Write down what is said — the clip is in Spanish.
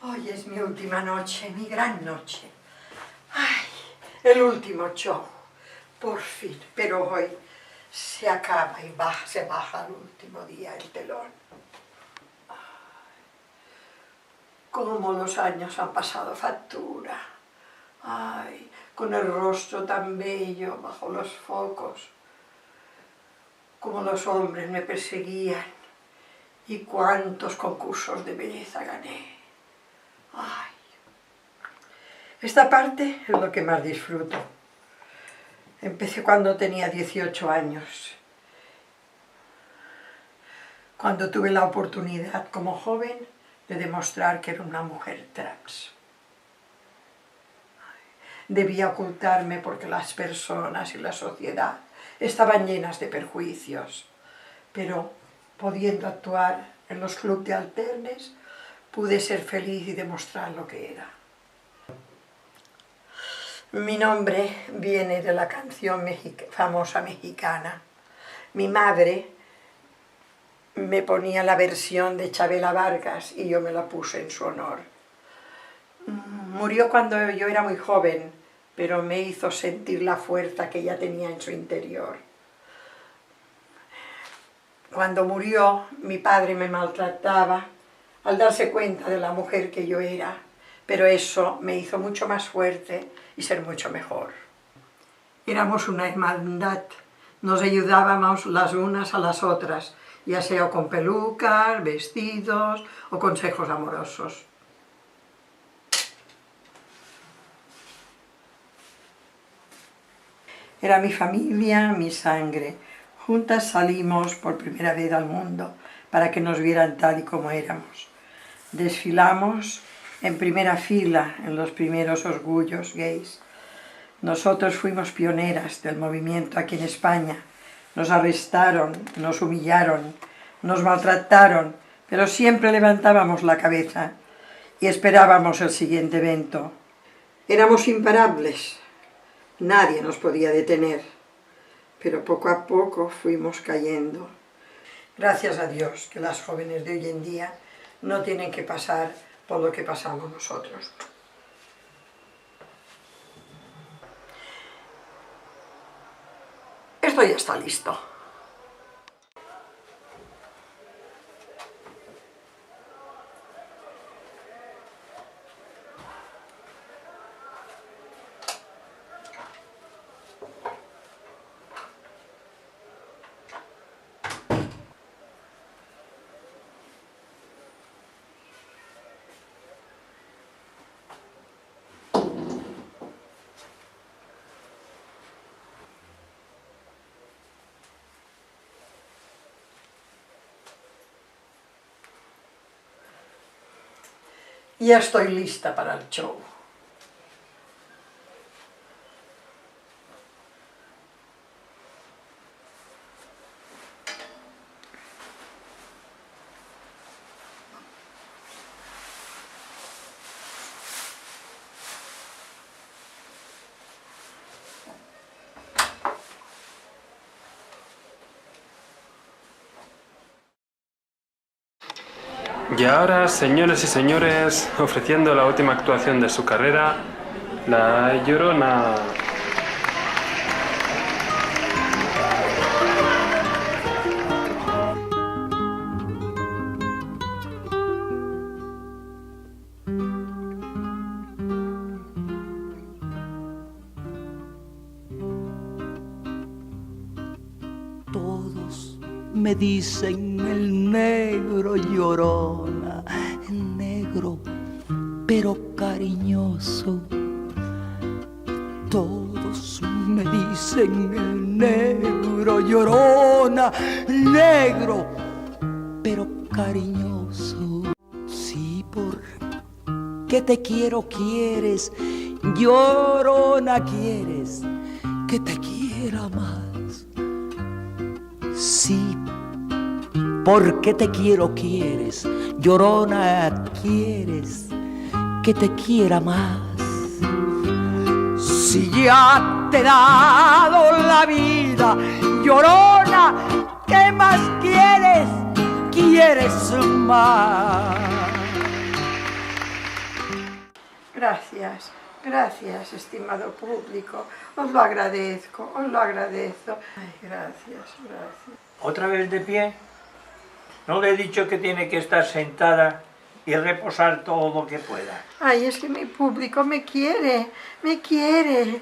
Hoy es mi última noche, mi gran noche. Ay, el último show, por fin. Pero hoy se acaba y se baja el último día el telón. Ay, cómo los años han pasado factura. Ay, con el rostro tan bello bajo los focos. Cómo los hombres me perseguían y cuántos concursos de belleza gané. Ay, esta parte es lo que más disfruto. Empecé cuando tenía 18 años, cuando tuve la oportunidad como joven de demostrar que era una mujer trans. Debía ocultarme porque las personas y la sociedad estaban llenas de perjuicios, pero pudiendo actuar en los clubes de alternes, pude ser feliz y demostrar lo que era. Mi nombre viene de la canción famosa mexicana. Mi madre me ponía la versión de Chabela Vargas y yo me la puse en su honor. Murió cuando yo era muy joven, pero me hizo sentir la fuerza que ella tenía en su interior. Cuando murió, mi padre me maltrataba al darse cuenta de la mujer que yo era, pero eso me hizo mucho más fuerte y ser mucho mejor. Éramos una hermandad, nos ayudábamos las unas a las otras, ya sea con pelucas, vestidos o consejos amorosos. Era mi familia, mi sangre. Juntas salimos por primera vez al mundo para que nos vieran tal y como éramos. Desfilamos en primera fila en los primeros orgullos gays. Nosotros fuimos pioneras del movimiento aquí en España. Nos arrestaron, nos humillaron, nos maltrataron, pero siempre levantábamos la cabeza y esperábamos el siguiente evento. Éramos imparables, nadie nos podía detener, pero poco a poco fuimos cayendo. Gracias a Dios que las jóvenes de hoy en día no tienen que pasar por lo que pasamos nosotros. Esto ya está listo. Ya estoy lista para el show. Y ahora, señores y señores, ofreciendo la última actuación de su carrera, La Llorona. Todos me dicen el negro llorona, negro pero cariñoso. Todos me dicen el negro llorona, negro pero cariñoso. Sí, porque te quiero, quieres, llorona, quieres que te quiera más. Sí, porque te quiero, quieres, llorona, quieres que te quiera más. Si ya te he dado la vida, llorona, ¿qué más quieres? ¿Quieres más? Gracias, gracias, estimado público. Os lo agradezco, os lo agradezco. Ay, gracias, gracias. ¿Otra vez de pie? ¿No le he dicho que tiene que estar sentada y reposar todo lo que pueda? Ay, es que mi público me quiere, me quiere.